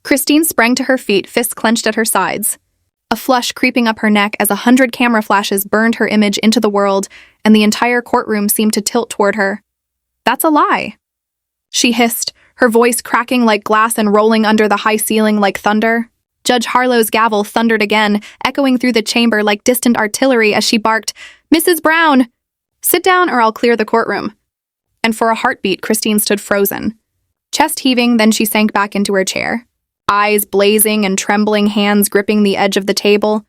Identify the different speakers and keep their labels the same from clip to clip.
Speaker 1: Christine sprang to her feet, fists clenched at her sides. A flush creeping up her neck as 100 camera flashes burned her image into the world, and the entire courtroom seemed to tilt toward her. "That's a lie," she hissed, her voice cracking like glass and rolling under the high ceiling like thunder. Judge Harlow's gavel thundered again, echoing through the chamber like distant artillery as she barked, "Mrs. Brown! Sit down or I'll clear the courtroom." And for a heartbeat, Christine stood frozen. Chest heaving, then she sank back into her chair. Eyes blazing and trembling hands gripping the edge of the table.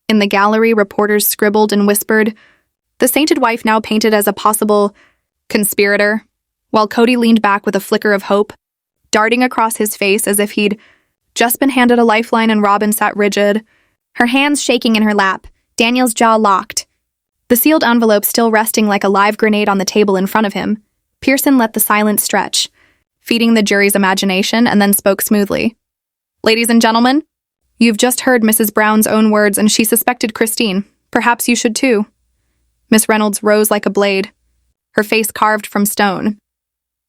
Speaker 1: In the gallery, reporters scribbled and whispered, the sainted wife now painted as a possible conspirator, while Kody leaned back with a flicker of hope, darting across his face as if he'd just been handed a lifeline, and Robyn sat rigid, her hands shaking in her lap, Daniel's jaw locked. The sealed envelope still resting like a live grenade on the table in front of him. Pearson let the silence stretch, feeding the jury's imagination, and then spoke smoothly. "Ladies and gentlemen, you've just heard Mrs. Brown's own words, and she suspected Christine. Perhaps you should too." Miss Reynolds rose like a blade, her face carved from stone.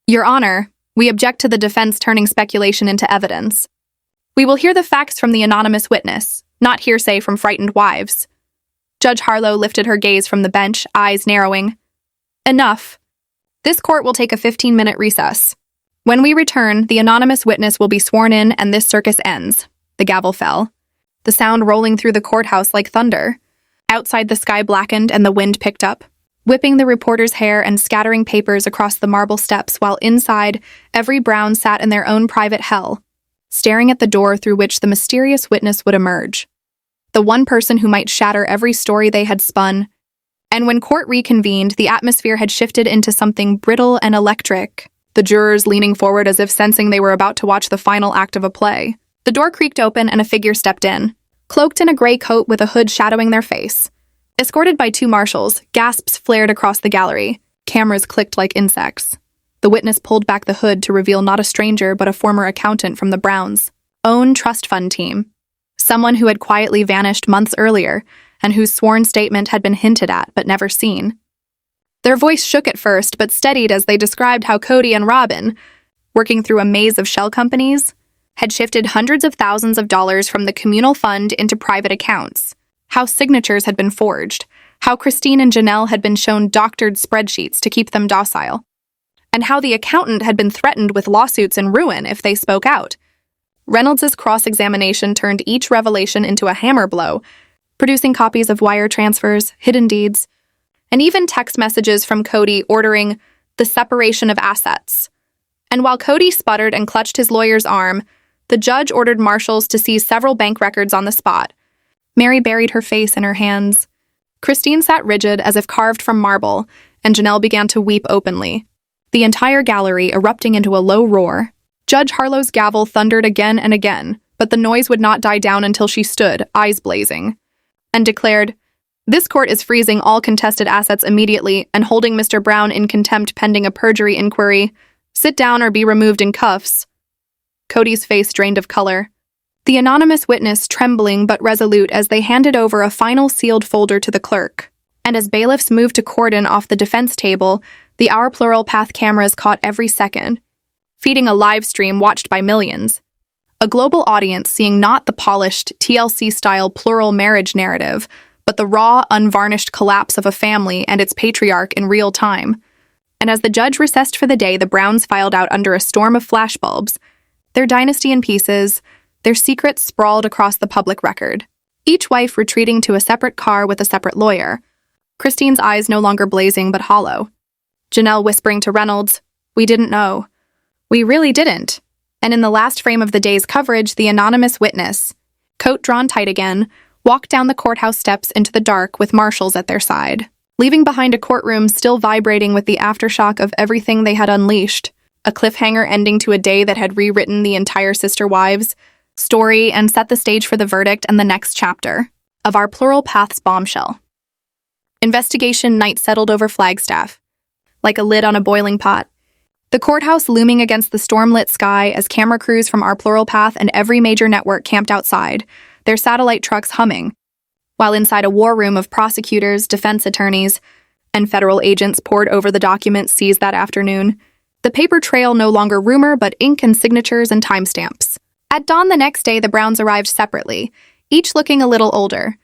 Speaker 1: "Your Honor, we object to the defense turning speculation into evidence. We will hear the facts from the anonymous witness, not hearsay from frightened wives." Judge Harlow lifted her gaze from the bench, eyes narrowing. "Enough. This court will take a 15-minute recess. When we return, the anonymous witness will be sworn in and this circus ends." The gavel fell, the sound rolling through the courthouse like thunder. Outside, the sky blackened and the wind picked up, whipping the reporter's hair and scattering papers across the marble steps, while inside, every Brown sat in their own private hell, staring at the door through which the mysterious witness would emerge. The one person who might shatter every story they had spun. And when court reconvened, the atmosphere had shifted into something brittle and electric, the jurors leaning forward as if sensing they were about to watch the final act of a play. The door creaked open and a figure stepped in, cloaked in a gray coat with a hood shadowing their face. Escorted by 2 marshals, gasps flared across the gallery. Cameras clicked like insects. The witness pulled back the hood to reveal not a stranger but a former accountant from the Browns' own trust fund team. Someone who had quietly vanished months earlier and whose sworn statement had been hinted at but never seen. Their voice shook at first but steadied as they described how Kody and Robyn, working through a maze of shell companies, had shifted hundreds of thousands of dollars from the communal fund into private accounts, how signatures had been forged, how Christine and Janelle had been shown doctored spreadsheets to keep them docile, and how the accountant had been threatened with lawsuits and ruin if they spoke out. Reynolds' cross-examination turned each revelation into a hammer blow, producing copies of wire transfers, hidden deeds, and even text messages from Kody ordering the separation of assets. And while Kody sputtered and clutched his lawyer's arm, the judge ordered marshals to seize several bank records on the spot. Mary buried her face in her hands. Christine sat rigid as if carved from marble, and Janelle began to weep openly, the entire gallery erupting into a low roar. Judge Harlow's gavel thundered again and again, but the noise would not die down until she stood, eyes blazing, and declared, "This court is freezing all contested assets immediately and holding Mr. Brown in contempt pending a perjury inquiry. Sit down or be removed in cuffs." Kody's face drained of color, the anonymous witness trembling but resolute as they handed over a final sealed folder to the clerk. And as bailiffs moved to cordon off the defense table, the Our Plural Path cameras caught every second, feeding a live stream watched by millions. A global audience seeing not the polished, TLC-style plural marriage narrative, but the raw, unvarnished collapse of a family and its patriarch in real time. And as the judge recessed for the day, the Browns filed out under a storm of flashbulbs, their dynasty in pieces, their secrets sprawled across the public record, each wife retreating to a separate car with a separate lawyer, Christine's eyes no longer blazing but hollow. Janelle whispering to Reynolds, "We didn't know. We really didn't." And in the last frame of the day's coverage, the anonymous witness, coat drawn tight again, walked down the courthouse steps into the dark with marshals at their side, leaving behind a courtroom still vibrating with the aftershock of everything they had unleashed, a cliffhanger ending to a day that had rewritten the entire Sister Wives story and set the stage for the verdict and the next chapter of Our Plural Path's bombshell. Investigation night settled over Flagstaff, like a lid on a boiling pot. The courthouse looming against the storm-lit sky as camera crews from Our Plural Path and every major network camped outside, their satellite trucks humming, while inside a war room of prosecutors, defense attorneys, and federal agents pored over the documents seized that afternoon. The paper trail no longer rumor but ink and signatures and timestamps. At dawn the next day, the Browns arrived separately, each looking a little older.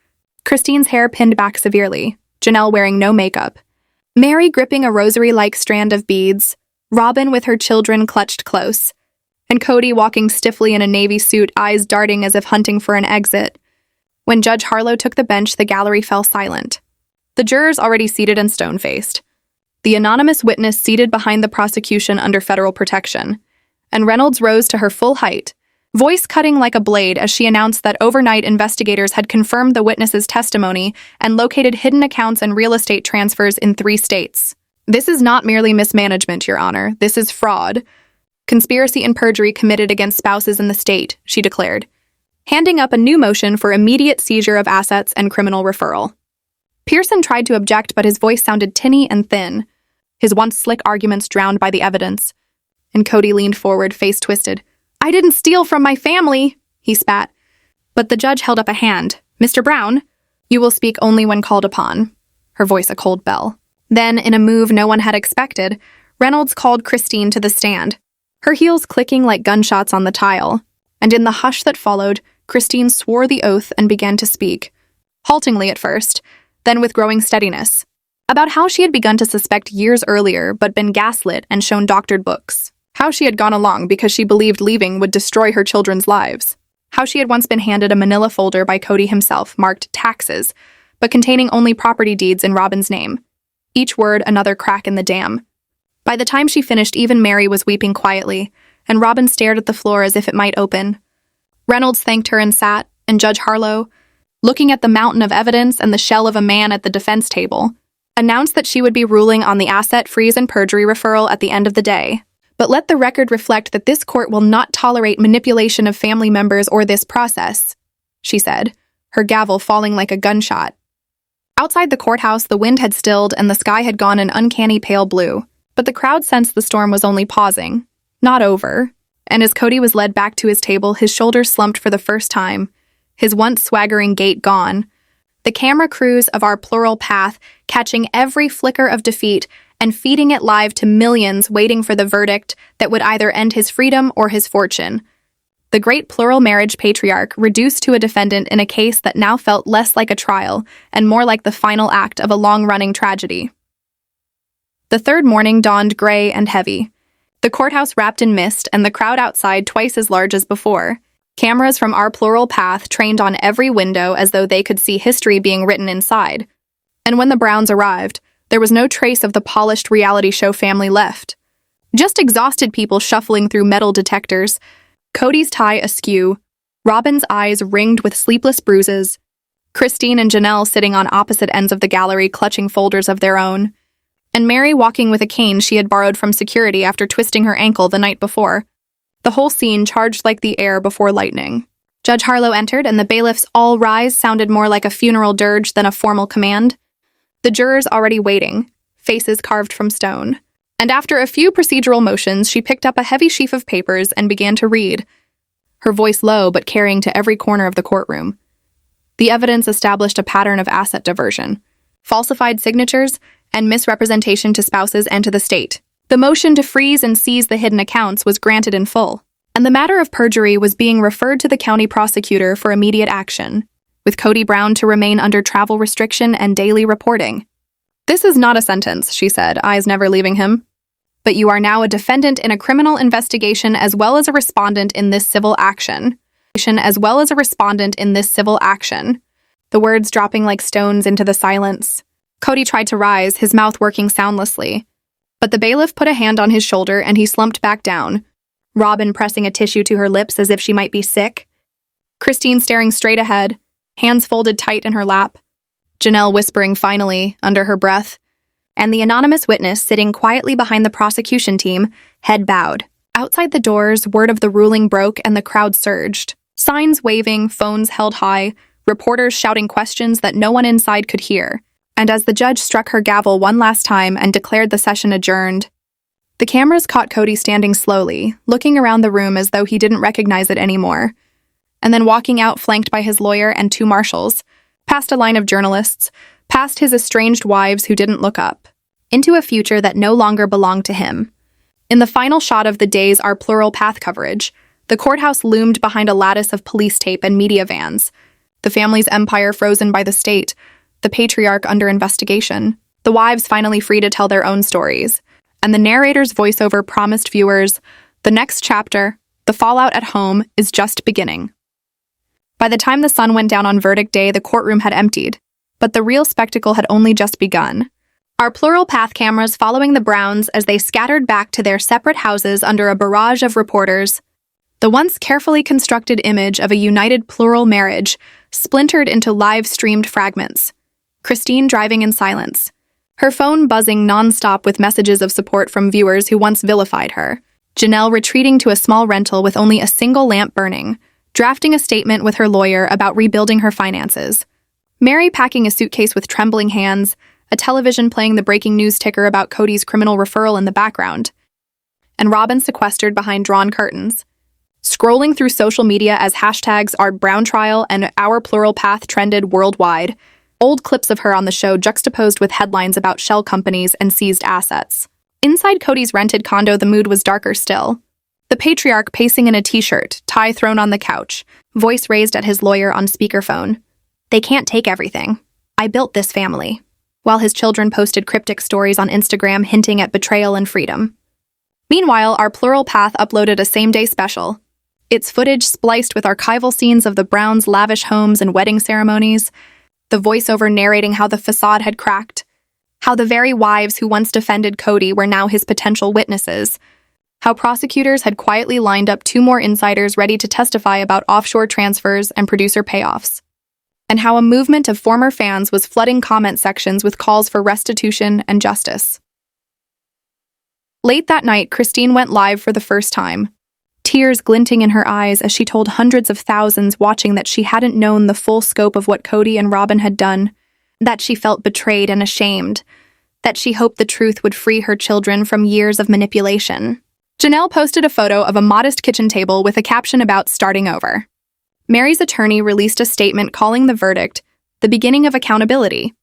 Speaker 1: Christine's hair pinned back severely, Janelle wearing no makeup, Mary gripping a rosary-like strand of beads, Robyn with her children clutched close, and Kody walking stiffly in a navy suit, eyes darting as if hunting for an exit. When Judge Harlow took the bench, the gallery fell silent. The jurors already seated and stone-faced. The anonymous witness seated behind the prosecution under federal protection, and Reynolds rose to her full height, voice cutting like a blade as she announced that overnight investigators had confirmed the witness's testimony and located hidden accounts and real estate transfers in 3 states. This is not merely mismanagement, Your Honor. This is fraud. Conspiracy and perjury committed against spouses in the state, she declared, handing up a new motion for immediate seizure of assets and criminal referral. Pearson tried to object, but his voice sounded tinny and thin, his once slick arguments drowned by the evidence. And Kody leaned forward, face twisted. "I didn't steal from my family," he spat. But the judge held up a hand. "Mr. Brown, you will speak only when called upon," her voice a cold bell. Then, in a move no one had expected, Reynolds called Christine to the stand, her heels clicking like gunshots on the tile. And in the hush that followed, Christine swore the oath and began to speak, haltingly at first, then with growing steadiness, about how she had begun to suspect years earlier but been gaslit and shown doctored books. How she had gone along because she believed leaving would destroy her children's lives. How she had once been handed a manila folder by Kody himself marked taxes, but containing only property deeds in Robyn's name. Each word another crack in the dam. By the time she finished, even Mary was weeping quietly, and Robyn stared at the floor as if it might open. Reynolds thanked her and sat, and Judge Harlow, looking at the mountain of evidence and the shell of a man at the defense table, announced that she would be ruling on the asset freeze and perjury referral at the end of the day. But let the record reflect that this court will not tolerate manipulation of family members or this process, she said, her gavel falling like a gunshot. Outside the courthouse, the wind had stilled and the sky had gone an uncanny pale blue, but the crowd sensed the storm was only pausing, not over. And as Kody was led back to his table, his shoulders slumped for the first time, his once swaggering gait gone, the camera crews of our Plural path catching every flicker of defeat and feeding it live to millions waiting for the verdict that would either end his freedom or his fortune. The great Plural marriage patriarch reduced to a defendant in a case that now felt less like a trial and more like the final act of a long-running tragedy. The third morning dawned gray and heavy. The courthouse wrapped in mist and the crowd outside twice as large as before. Cameras from our Plural path trained on every window as though they could see history being written inside. And when the Browns arrived, there was no trace of the polished reality show family left. Just exhausted people shuffling through metal detectors, Kody's tie askew, Robyn's eyes ringed with sleepless bruises, Christine and Janelle sitting on opposite ends of the gallery clutching folders of their own, and Mary walking with a cane she had borrowed from security after twisting her ankle the night before. The whole scene charged like the air before lightning. Judge Harlow entered, and the bailiff's "all rise" sounded more like a funeral dirge than a formal command. The jurors already waiting, faces carved from stone. And after a few procedural motions, she picked up a heavy sheaf of papers and began to read, her voice low but carrying to every corner of the courtroom. The evidence established a pattern of asset diversion, falsified signatures, and misrepresentation to spouses and to the state. The motion to freeze and seize the hidden accounts was granted in full, and the matter of perjury was being referred to the county prosecutor for immediate action, with Kody Brown to remain under travel restriction and daily reporting. "This is not a sentence," she said, eyes never leaving him. "But you are now a defendant in a criminal investigation as well as a respondent in this civil action. As well as a respondent in this civil action." The words dropping like stones into the silence. Kody tried to rise, his mouth working soundlessly. But the bailiff put a hand on his shoulder and he slumped back down, Robyn pressing a tissue to her lips as if she might be sick. Christine staring straight ahead, hands folded tight in her lap. Janelle whispering finally, under her breath. And the anonymous witness sitting quietly behind the prosecution team, head bowed. Outside the doors, word of the ruling broke and the crowd surged. Signs waving, phones held high, reporters shouting questions that no one inside could hear. And as the judge struck her gavel one last time and declared the session adjourned, the cameras caught Kody standing slowly, looking around the room as though he didn't recognize it anymore, and then walking out flanked by his lawyer and 2 marshals, past a line of journalists, past his estranged wives who didn't look up, into a future that no longer belonged to him. In the final shot of the day's Our Plural Path coverage, The courthouse loomed behind a lattice of police tape and media vans. The family's empire frozen by the state, the patriarch under investigation, the wives finally free to tell their own stories, and the narrator's voiceover promised viewers, the next chapter, the fallout at home, is just beginning. By the time the sun went down on verdict day, the courtroom had emptied, but the real spectacle had only just begun. Our Plural Path cameras following the Browns as they scattered back to their separate houses under a barrage of reporters. The once carefully constructed image of a united plural marriage splintered into live-streamed fragments. Christine driving in silence, her phone buzzing nonstop with messages of support from viewers who once vilified her. Janelle retreating to a small rental with only a single lamp burning, drafting a statement with her lawyer about rebuilding her finances. Mary packing a suitcase with trembling hands, a television playing the breaking news ticker about Kody's criminal referral in the background. And Robyn sequestered behind drawn curtains. Scrolling through social media as hashtags Our Brown Trial and Our Plural Path trended worldwide, old clips of her on the show juxtaposed with headlines about shell companies and seized assets. Inside Kody's rented condo, the mood was darker still. The patriarch pacing in a t-shirt, tie thrown on the couch, voice raised at his lawyer on speakerphone. They can't take everything. I built this family. While his children posted cryptic stories on Instagram hinting at betrayal and freedom. Meanwhile, Our Plural Path uploaded a same-day special. Its footage spliced with archival scenes of the Browns' lavish homes and wedding ceremonies, the voiceover narrating how the facade had cracked, how the very wives who once defended Kody were now his potential witnesses, how prosecutors had quietly lined up 2 more insiders ready to testify about offshore transfers and producer payoffs, and how a movement of former fans was flooding comment sections with calls for restitution and justice. Late that night, Christine went live for the first time, tears glinting in her eyes as she told hundreds of thousands watching that she hadn't known the full scope of what Kody and Robyn had done, that she felt betrayed and ashamed, that she hoped the truth would free her children from years of manipulation. Janelle posted a photo of a modest kitchen table with a caption about starting over. Mary's attorney released a statement calling the verdict the beginning of accountability.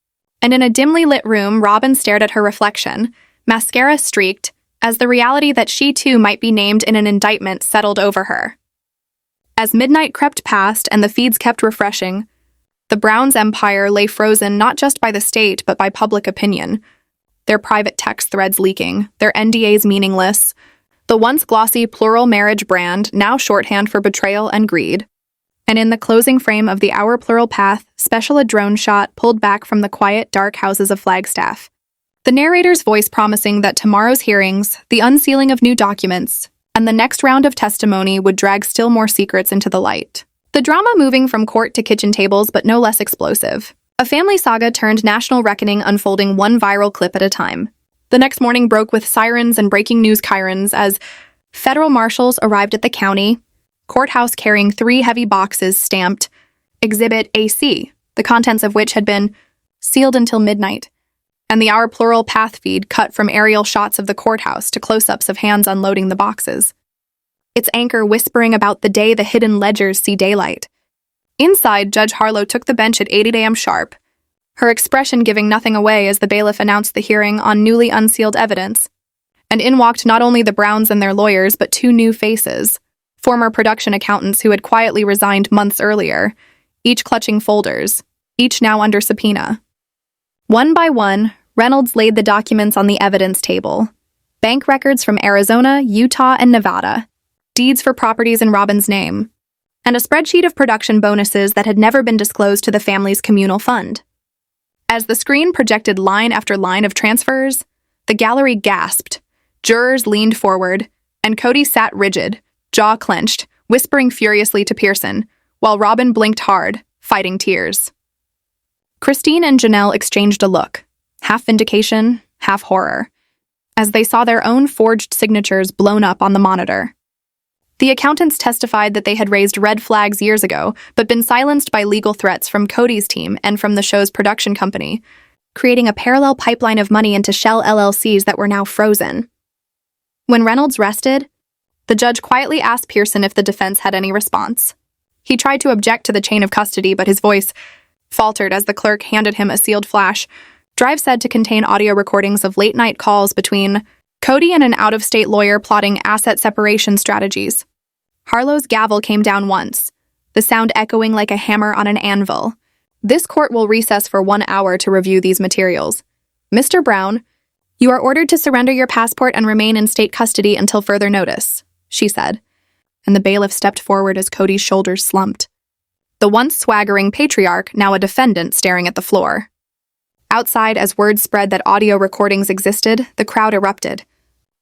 Speaker 1: And in a dimly lit room, Robyn stared at her reflection, mascara streaked, as the reality that she too might be named in an indictment settled over her. As midnight crept past and the feeds kept refreshing, the Browns' empire lay frozen not just by the state but by public opinion, their private text threads leaking, their NDAs meaningless, the once glossy plural marriage brand now shorthand for betrayal and greed. And in the closing frame of the Our Plural Path special, a drone shot pulled back from the quiet, dark houses of Flagstaff. The narrator's voice promising that tomorrow's hearings, the unsealing of new documents, and the next round of testimony would drag still more secrets into the light. The drama moving from court to kitchen tables, but no less explosive. A family saga turned national reckoning, unfolding one viral clip at a time. The next morning broke with sirens and breaking news chirons as federal marshals arrived at the county courthouse carrying 3 heavy boxes stamped Exhibit AC, the contents of which had been sealed until midnight, and the Our Plural Path feed cut from aerial shots of the courthouse to close-ups of hands unloading the boxes. Its anchor whispering about the day the hidden ledgers see daylight. Inside, Judge Harlow took the bench at 8 a.m. sharp, her expression giving nothing away as the bailiff announced the hearing on newly unsealed evidence. And in walked not only the Browns and their lawyers, but 2 new faces, former production accountants who had quietly resigned months earlier, each clutching folders, each now under subpoena. One by one, Reynolds laid the documents on the evidence table. Bank records from Arizona, Utah, and Nevada, deeds for properties in Robyn's name, and a spreadsheet of production bonuses that had never been disclosed to the family's communal fund. As the screen projected line after line of transfers, the gallery gasped, jurors leaned forward, and Kody sat rigid, jaw clenched, whispering furiously to Pearson, while Robyn blinked hard, fighting tears. Christine and Janelle exchanged a look, half vindication, half horror, as they saw their own forged signatures blown up on the monitor. The accountants testified that they had raised red flags years ago, but been silenced by legal threats from Kody's team and from the show's production company, creating a parallel pipeline of money into shell LLCs that were now frozen. When Reynolds rested, the judge quietly asked Pearson if the defense had any response. He tried to object to the chain of custody, but his voice faltered as the clerk handed him a sealed flash drive said to contain audio recordings of late-night calls between Kody and an out-of-state lawyer plotting asset separation strategies. Harlow's gavel came down once, the sound echoing like a hammer on an anvil. This court will recess for 1 hour to review these materials. Mr. Brown, you are ordered to surrender your passport and remain in state custody until further notice, she said, and the bailiff stepped forward as Kody's shoulders slumped. The once swaggering patriarch, now a defendant, staring at the floor. Outside, as word spread that audio recordings existed, the crowd erupted.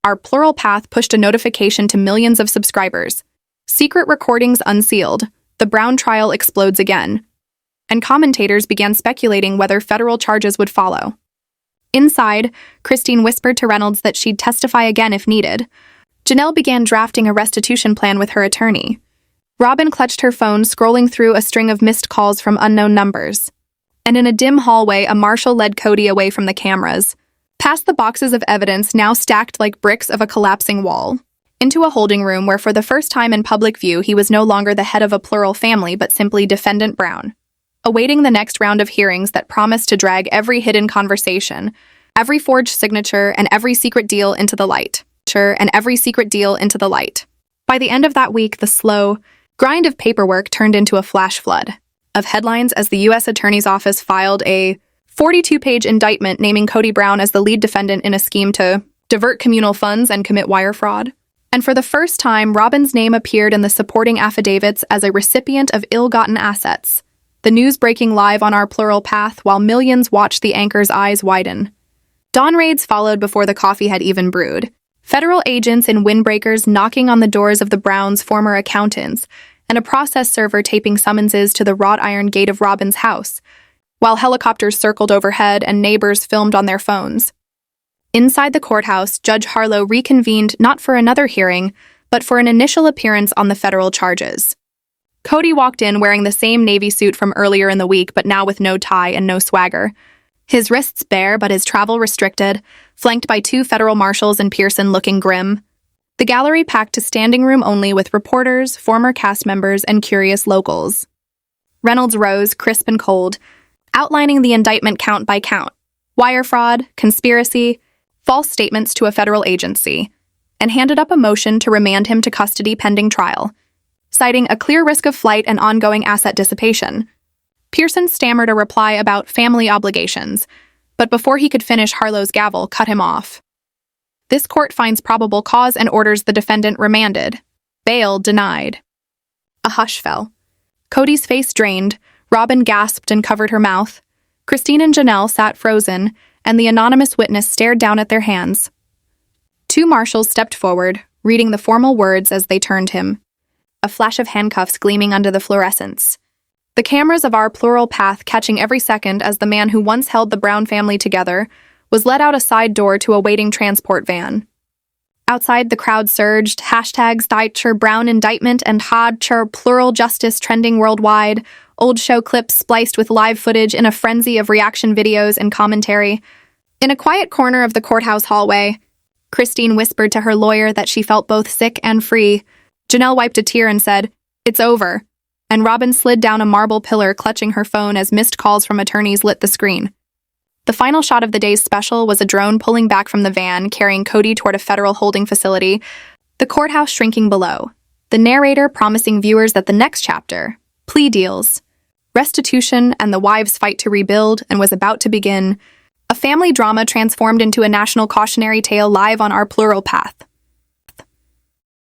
Speaker 1: Our Plural Path pushed a notification to millions of subscribers. Secret recordings unsealed. The Brown trial explodes again. And commentators began speculating whether federal charges would follow. Inside, Christine whispered to Reynolds that she'd testify again if needed. Janelle began drafting a restitution plan with her attorney. Robyn clutched her phone, scrolling through a string of missed calls from unknown numbers. And in a dim hallway, a marshal led Kody away from the cameras, past the boxes of evidence now stacked like bricks of a collapsing wall, into a holding room where for the first time in public view he was no longer the head of a plural family but simply Defendant Brown, awaiting the next round of hearings that promised to drag every hidden conversation, every forged signature, and every secret deal into the light. By the end of that week, the slow grind of paperwork turned into a flash flood of headlines as the U.S. Attorney's Office filed a 42-page indictment naming Kody Brown as the lead defendant in a scheme to divert communal funds and commit wire fraud. And for the first time, Robyn's name appeared in the supporting affidavits as a recipient of ill-gotten assets. The news breaking live on our Plural Path while millions watched the anchor's eyes widen. Dawn raids followed before the coffee had even brewed. Federal agents in windbreakers knocking on the doors of the Browns' former accountants, and a process server taping summonses to the wrought iron gate of Robyn's house, while helicopters circled overhead and neighbors filmed on their phones. Inside the courthouse, Judge Harlow reconvened not for another hearing, but for an initial appearance on the federal charges. Kody walked in wearing the same navy suit from earlier in the week, but now with no tie and no swagger. His wrists bare, but his travel restricted, flanked by 2 federal marshals and Pearson looking grim. The gallery packed to standing room only with reporters, former cast members, and curious locals. Reynolds rose, crisp and cold, outlining the indictment count by count: wire fraud, conspiracy, false statements to a federal agency, and handed up a motion to remand him to custody pending trial, citing a clear risk of flight and ongoing asset dissipation. Pearson stammered a reply about family obligations, but before he could finish, Harlow's gavel cut him off. This court finds probable cause and orders the defendant remanded. Bail denied. A hush fell. Kody's face drained, Robyn gasped and covered her mouth. Christine and Janelle sat frozen, and the anonymous witness stared down at their hands. 2 marshals stepped forward, reading the formal words as they turned him. A flash of handcuffs gleaming under the fluorescence. The cameras of our Plural Path catching every second as the man who once held the Brown family together was led out a side door to a waiting transport van. Outside, the crowd surged, hashtags Deicher Brown indictment and Hadcher plural justice trending worldwide, old show clips spliced with live footage in a frenzy of reaction videos and commentary. In a quiet corner of the courthouse hallway, Christine whispered to her lawyer that she felt both sick and free. Janelle wiped a tear and said, "It's over." And Robyn slid down a marble pillar, clutching her phone as missed calls from attorneys lit the screen. The final shot of the day's special was a drone pulling back from the van, carrying Kody toward a federal holding facility, the courthouse shrinking below, the narrator promising viewers that the next chapter, plea deals, restitution, and the wives' fight to rebuild, and was about to begin, a family drama transformed into a national cautionary tale live on our Plural Path.